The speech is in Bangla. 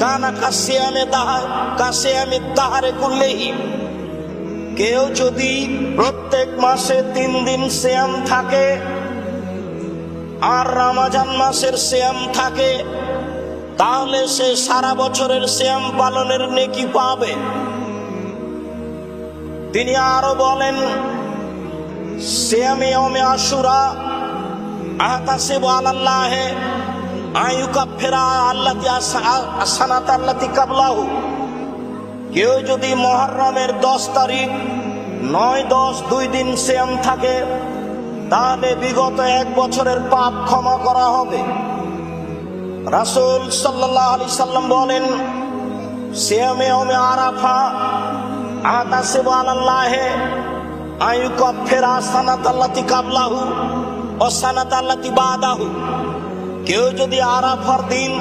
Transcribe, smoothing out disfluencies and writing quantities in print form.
কানা কাসিয়ামে দাহারে কুল্লিহি, কেউ যদি প্রত্যেক মাসে 3 দিন সিয়াম থাকে আর রমজান মাসের সিয়াম থাকে, তাহলে সে সারা বছরের সিয়াম পালনের নেকি পাবে। তিনি আরো বলেন, সিয়ামে ইয়াউমে আশুরা আহতাসিবু আলাল্লাহি আইয়ুকাফিরা আল্লাতি আসানাত আল্লাতি কাবলাহু, কেউ যদি মুহররমের 10 তারিখ 9, 10 2 দিন সিয়াম থাকে, তাহলে বিগত 1 বছরের পাপ ক্ষমা করা হবে। রাসূল সাল্লাল্লাহু আলাইহি সাল্লাম বলেন, সিয়ামে ইয়াউমে আরাফা আহতাসিবু আলাল্লাহি আইয়ুকাফিরা আসানাত আল্লাতি কাবলাহু ওয়া সানাত আল্লাতি বাদাহু, কেউ যদি আরাফার দিন